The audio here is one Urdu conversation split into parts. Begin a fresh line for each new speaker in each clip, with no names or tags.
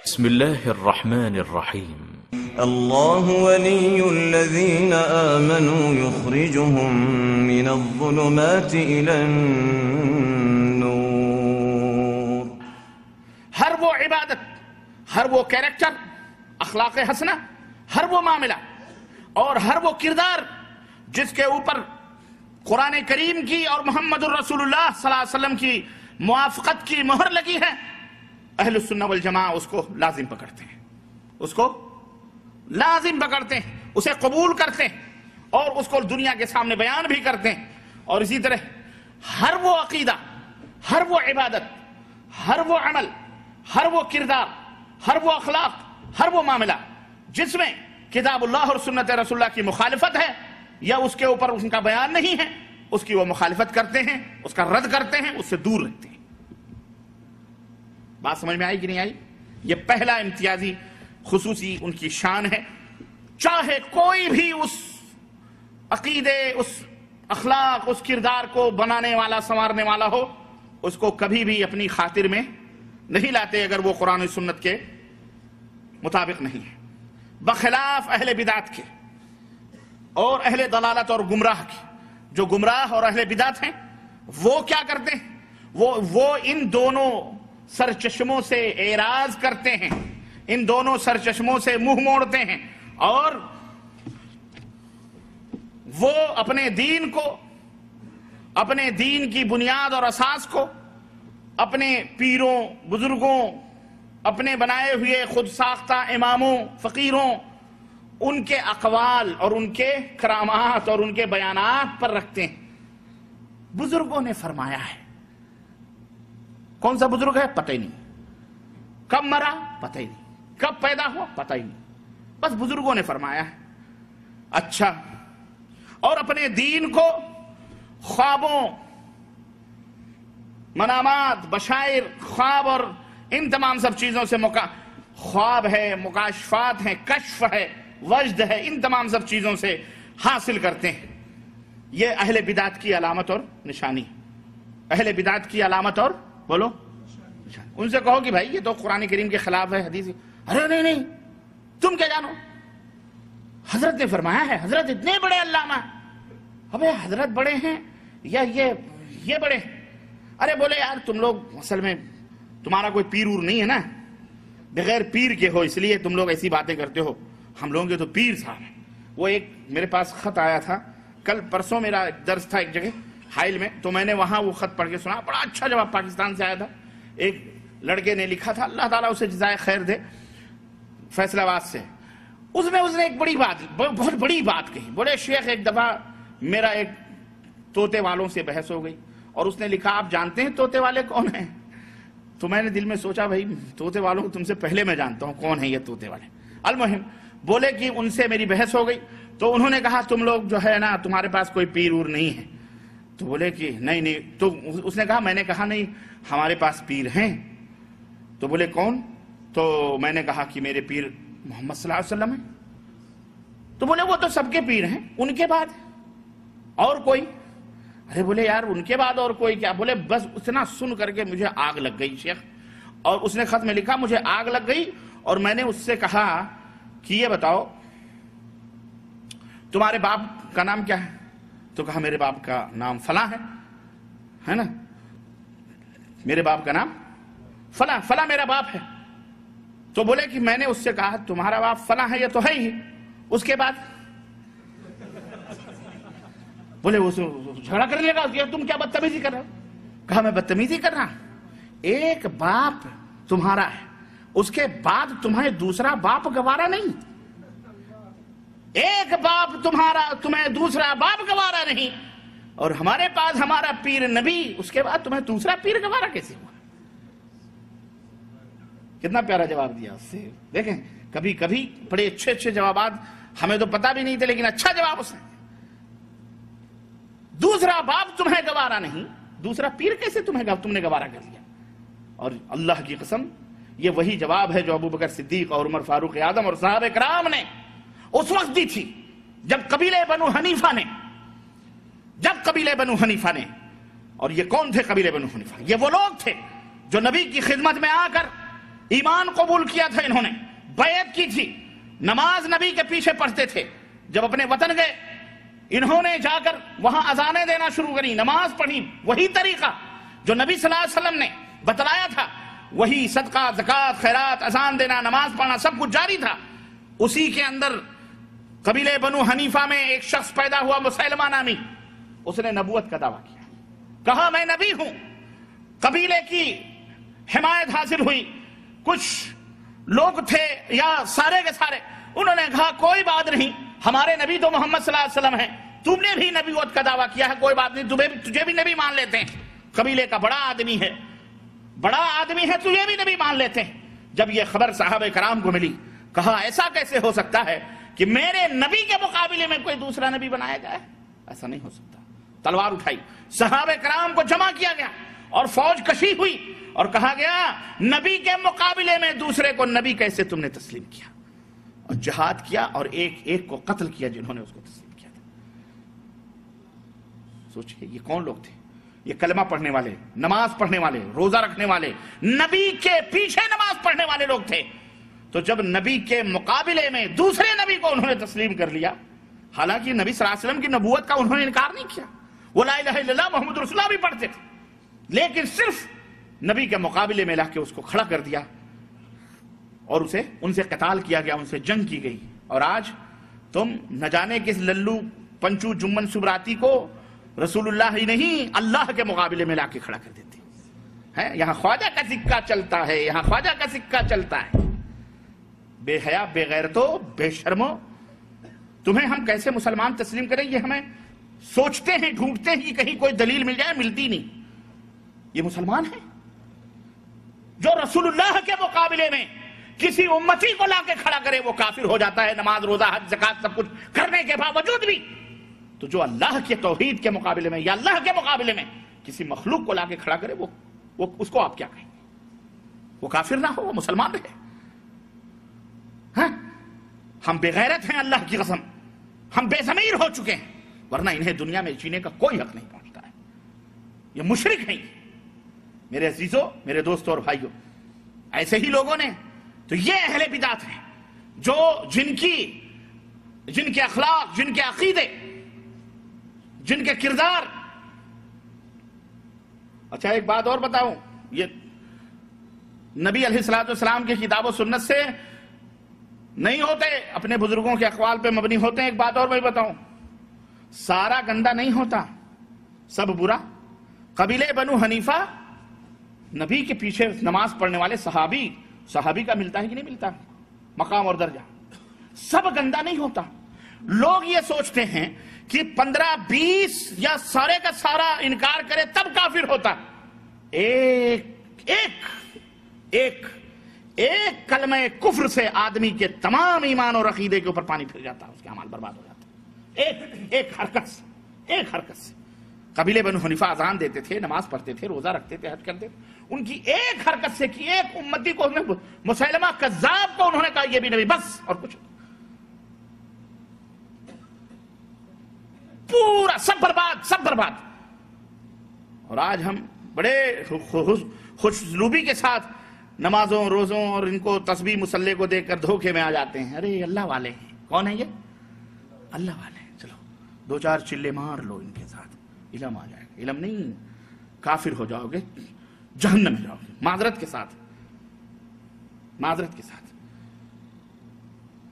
بسم الله الرحمن الرحيم.
الله ولي الذين آمنوا يخرجهم من الظلمات إلى النور.
ہر وہ عبادت، ہر وہ کیریکٹر، اخلاق حسنہ، ہر وہ معاملہ اور ہر وہ کردار جس کے اوپر قرآن کریم کی اور محمد الرسول اللہ صلی اللہ علیہ وسلم کی موافقت کی مہر لگی ہے، اہل السنہ والجماعہ اس کو لازم پکڑتے ہیں، اس کو لازم پکڑتے ہیں، اسے قبول کرتے ہیں اور اس کو دنیا کے سامنے بیان بھی کرتے ہیں. اور اسی طرح ہر وہ عقیدہ، ہر وہ عبادت، ہر وہ عمل، ہر وہ کردار، ہر وہ اخلاق، ہر وہ معاملہ جس میں کتاب اللہ اور سنت رسول اللہ کی مخالفت ہے یا اس کے اوپر ان کا بیان نہیں ہے، اس کی وہ مخالفت کرتے ہیں، اس کا رد کرتے ہیں، اس سے دور رہتے ہیں. بات سمجھ میں آئی کہ نہیں آئی؟ یہ پہلا امتیازی خصوصی ان کی شان ہے. چاہے کوئی بھی اس عقیدے، اس اخلاق، اس کردار کو بنانے والا، سنوارنے والا ہو، اس کو کبھی بھی اپنی خاطر میں نہیں لاتے اگر وہ قرآن و سنت کے مطابق نہیں ہے. بخلاف اہل بدعت کے اور اہل ضلالت اور گمراہ کے. جو گمراہ اور اہل بدعت ہیں وہ کیا کرتے ہیں؟ وہ ان دونوں سرچشموں سے اعراض کرتے ہیں، ان دونوں سرچشموں سے منہ موڑتے ہیں اور وہ اپنے دین کو، اپنے دین کی بنیاد اور اساس کو اپنے پیروں، بزرگوں، اپنے بنائے ہوئے خود ساختہ اماموں، فقیروں، ان کے اقوال اور ان کے کرامات اور ان کے بیانات پر رکھتے ہیں. بزرگوں نے فرمایا ہے. کون سا بزرگ ہے؟ پتہ ہی نہیں. کب مرا؟ پتہ ہی نہیں. کب پیدا ہوا؟ پتہ ہی نہیں. بس بزرگوں نے فرمایا ہے. اچھا، اور اپنے دین کو خوابوں، منامات، بشائر، خواب اور ان تمام سب چیزوں سے خواب ہے، مکاشفات ہیں، کشف ہے، وجد ہے، ان تمام سب چیزوں سے حاصل کرتے ہیں. یہ اہل بدعت کی علامت اور نشانی. اہل بدعت کی علامت اور بولو نشانی. ان سے کہو کہ بھائی یہ تو قرآن کریم کے خلاف ہے، حدیث. ارے نہیں، تم کیا جانو، حضرت نے فرمایا ہے، حضرت اتنے بڑے علامہ. ابے حضرت بڑے ہیں یا یہ بڑے ہیں؟ ارے بولے یار تم لوگ اصل میں تمہارا کوئی پیر اور نہیں ہے نا، بغیر پیر کے ہو اس لیے تم لوگ ایسی باتیں کرتے ہو. ہم لوگوں کے تو پیر صاحب ہیں. وہ ایک میرے پاس خط آیا تھا، کل پرسوں میرا درس تھا ایک جگہ حائل میں، تو میں نے وہاں وہ خط پڑھ کے سنا. بڑا اچھا جواب پاکستان سے آیا تھا. ایک لڑکے نے لکھا تھا، اللہ تعالیٰ اسے جزائے خیر دے، فیصل آباد سے. اس میں اس نے ایک بہت بڑی بات کہی. بولے شیخ ایک دفعہ میرا ایک طوطے والوں سے بحث ہو گئی اور اس نے لکھا آپ جانتے ہیں طوطے والے کون ہیں؟ تو میں نے دل میں سوچا بھائی طوطے والوں کو تم سے پہلے میں جانتا ہوں کون ہیں یہ طوطے والے. المہم بولے کہ ان سے میری بحث ہو گئی تو انہوں نے کہا تم لوگ جو ہے نا تمہارے پاس کوئی پیر اور نہیں ہے. تو بولے کہ نہیں. تو اس نے کہا میں نے کہا نہیں ہمارے پاس پیر ہیں. تو بولے کون؟ تو میں نے کہا کہ میرے پیر محمد صلی اللہ علیہ وسلم ہیں. تو بولے وہ تو سب کے پیر ہیں، ان کے بعد اور کوئی؟ ارے بولے یار ان کے بعد اور کوئی کیا؟ بولے بس اتنا سن کر کے مجھے آگ لگ گئی شیخ. اور اس نے خط میں لکھا مجھے آگ لگ گئی اور میں نے اس سے کہا کہ یہ بتاؤ تمہارے باپ کا نام کیا ہے؟ تو کہا میرے باپ کا نام فلاں ہے نا، میرے باپ کا نام فلاں میرا باپ ہے. تو بولے کہ میں نے اس سے کہا تمہارا باپ فلاں ہے، یہ تو ہے ہی. اس کے بعد بولے وہ جھگڑا کرنے لگا کہ تم کیا بدتمیزی کر رہے ہو؟ کہا میں بدتمیزی کر رہا، ایک باپ تمہارا ہے، اس کے بعد تمہیں دوسرا باپ گوارا نہیں. ایک باپ تمہارا، تمہیں دوسرا باپ گوارا نہیں، اور ہمارے پاس ہمارا پیر نبی، اس کے بعد تمہیں دوسرا پیر گوارا کیسے ہوا؟ کتنا پیارا جواب دیا اس سے. دیکھیں کبھی کبھی بڑے اچھے جوابات ہمیں تو پتا بھی نہیں تھے، لیکن اچھا جواب اس نے. دوسرا باپ تمہیں گوارا نہیں، دوسرا پیر کیسے تم نے گوارا کر لیا؟ اور اللہ کی قسم یہ وہی جواب ہے جو ابو بکر صدیق اور عمر فاروق اعظم اور صحابہ کرام نے اس وقت دی تھی جب قبیلہ بنو حنیفہ نے اور یہ کون تھے قبیلہ بنو حنیفہ؟ یہ وہ لوگ تھے جو نبی کی خدمت میں آ کر ایمان قبول کیا تھا انہوں نے، بیعت کی تھی، نماز نبی کے پیچھے پڑھتے تھے. جب اپنے وطن گئے انہوں نے جا کر وہاں اذانیں دینا شروع کری، نماز پڑھی، وہی طریقہ جو نبی صلی اللہ علیہ وسلم نے بتلایا تھا، وہی صدقہ، زکوٰۃ، خیرات، اذان دینا، نماز پڑھنا سب کچھ جاری تھا. اسی کے اندر قبیلے بنو حنیفہ میں ایک شخص پیدا ہوا مسیلمہ نامی، اس نے نبوت کا دعویٰ کیا، کہا میں نبی ہوں. قبیلے کی حمایت حاصل ہوئی، کچھ لوگ تھے یا سارے کے سارے، انہوں نے کہا کوئی بات نہیں، ہمارے نبی تو محمد صلی اللہ علیہ وسلم ہیں، تم نے بھی نبوت کا دعویٰ کیا ہے، کوئی بات نہیں، تجھے بھی نبی مان لیتے ہیں، قبیلے کا بڑا آدمی ہے، تجھے بھی نبی مان لیتے ہیں. جب یہ خبر صحابہ کرام کو ملی، کہا ایسا کیسے ہو سکتا ہے کہ میرے نبی کے مقابلے میں کوئی دوسرا نبی بنایا جائے؟ ایسا نہیں ہو سکتا. تلوار اٹھائی، صحابہ کرام کو جمع کیا گیا اور فوج کشی ہوئی اور کہا گیا نبی کے مقابلے میں دوسرے کو نبی کیسے تم نے تسلیم کیا؟ اور جہاد کیا اور ایک ایک کو قتل کیا جنہوں نے اس کو تسلیم کیا تھا. سوچئے یہ کون لوگ تھے؟ یہ کلمہ پڑھنے والے، نماز پڑھنے والے، روزہ رکھنے والے، نبی کے پیچھے نماز پڑھنے والے لوگ تھے. تو جب نبی کے مقابلے میں دوسرے نبی کو انہوں نے تسلیم کر لیا، حالانکہ نبی صلی اللہ علیہ وسلم کی نبوت کا انہوں نے انکار نہیں کیا، وہ لا الہ الا اللہ محمد رسول اللہ بھی پڑھتے تھے، لیکن صرف نبی کے مقابلے میں لا کے اس کو کھڑا کر دیا اور ان سے قتال کیا گیا، ان سے جنگ کی گئی. اور آج تم نہ جانے کس للو پنچو جمن سبراتی کو رسول اللہ ہی نہیں اللہ کے مقابلے میں لا کے کھڑا کر دیتے ہیں. یہاں خواجہ کا سکہ چلتا ہے، یہاں خواجہ کا سکہ چلتا ہے. بے حیا، بے غیرتو، بے شرمو، تمہیں ہم کیسے مسلمان تسلیم کریں؟ یہ ہمیں سوچتے ہیں، ڈھونڈتے ہیں کہ کہیں کوئی دلیل مل جائے، ملتی نہیں. یہ مسلمان ہے جو رسول اللہ کے مقابلے میں کسی امتی کو لا کے کھڑا کرے وہ کافر ہو جاتا ہے، نماز، روزہ، حج، زکوٰۃ سب کچھ کرنے کے باوجود بھی. تو جو اللہ کے توحید کے مقابلے میں یا اللہ کے مقابلے میں کسی مخلوق کو لا کے کھڑا کرے وہ اس کو آپ کیا کہیں گے؟ وہ کافر نہ ہو، وہ مسلمان رہے. ہم بے غیرت ہیں، اللہ کی قسم، ہم بے ضمیر ہو چکے ہیں، ورنہ انہیں دنیا میں جینے کا کوئی حق نہیں پہنچتا ہے. یہ مشرک ہیں. میرے عزیزوں، میرے دوستوں اور بھائیوں، ایسے ہی لوگوں نے تو یہ اہل بدعت ہیں جو جن کے اخلاق، جن کے عقیدے، جن کے کردار. اچھا ایک بات اور بتاؤں، یہ نبی علیہ الصلوۃ والسلام کی کتاب و سنت سے نہیں ہوتے، اپنے بزرگوں کے اقوال پہ مبنی ہوتے ہیں. ایک بات اور میں بتاؤں، سارا گندا نہیں ہوتا، سب برا. قبیلے بنو حنیفہ نبی کے پیچھے نماز پڑھنے والے صحابی کا ملتا ہے کہ نہیں ملتا مقام اور درجہ؟ سب گندا نہیں ہوتا. لوگ یہ سوچتے ہیں کہ 15-20 یا سارے کا سارا انکار کرے تب کافر ہوتا. ایک کلمہ کفر سے آدمی کے تمام ایمان اور عقیدے کے اوپر پانی پھر جاتا ہے، اس کے اعمال برباد ہو جاتا ہے. ایک حرکت سے. قبیلے بنو حنیفہ اذان دیتے تھے، نماز پڑھتے تھے، روزہ رکھتے تھے، حج کرتے تھے. ان کی ایک حرکت سے کی ایک امتی کو مسیلمہ کذاب کو انہوں نے کہا یہ بھی نبی، بس اور کچھ. پورا سب برباد. اور آج ہم بڑے خوش اسلوبی کے ساتھ نمازوں، روزوں اور ان کو تسبیح مصلی کو دیکھ کر دھوکے میں آ جاتے ہیں. ارے اللہ والے ہیں. کون ہیں یہ؟ اللہ والے ہیں. چلو 2-4 چلے مار لو ان کے ساتھ، علم آ جائے گا. علم نہیں، کافر ہو جاؤ گے، جہنم میں جاؤ گے. معذرت کے ساتھ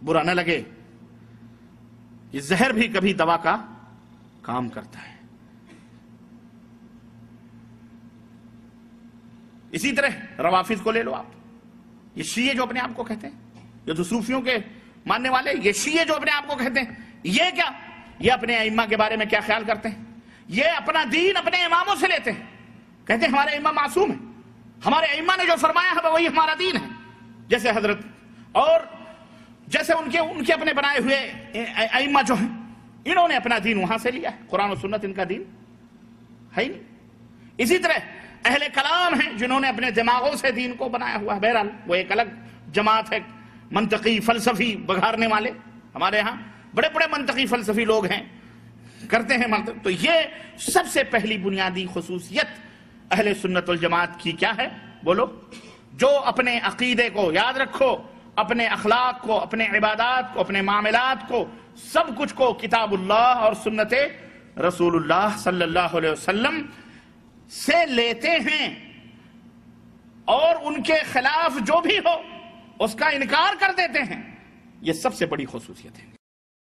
برا نہ لگے، یہ زہر بھی کبھی دوا کا کام کرتا ہے. اسی طرح روافض کو لے لو آپ، یہ شیعہ جو اپنے آپ کو کہتے ہیں، یہ تو صوفیوں کے ماننے والے، یہ شیعہ جو اپنے آپ کو کہتے ہیں، یہ کیا؟ یہ اپنے ائمہ کے بارے میں کیا خیال کرتے ہیں؟ یہ اپنا دین اپنے اماموں سے لیتے ہیں، کہتے ہیں ہمارے ائمہ معصوم ہیں، ہمارے ائمہ نے جو فرمایا ہے وہی ہمارا دین ہے. جیسے حضرت اور جیسے ان کے اپنے بنائے ہوئے ائمہ جو ہیں، انہوں نے اپنا دین وہاں سے لیا ہے، قرآن و سنت ان کا دین ہے ہی نہیں. اسی طرح اہل کلام ہیں جنہوں نے اپنے دماغوں سے دین کو بنایا ہوا ہے. بہرحال وہ ایک الگ جماعت ہے، منطقی فلسفی بگھارنے والے. ہمارے ہاں بڑے بڑے منطقی فلسفی لوگ ہیں، کرتے ہیں منطق. تو یہ سب سے پہلی بنیادی خصوصیت اہل سنت والجماعت کی کیا ہے؟ بولو. جو اپنے عقیدے کو، یاد رکھو، اپنے اخلاق کو، اپنے عبادات کو، اپنے معاملات کو، سب کچھ کو کتاب اللہ اور سنت رسول اللہ صلی اللہ علیہ وسلم سے لیتے ہیں اور ان کے خلاف جو بھی ہو اس کا انکار کر دیتے ہیں، یہ سب سے بڑی خصوصیت ہے۔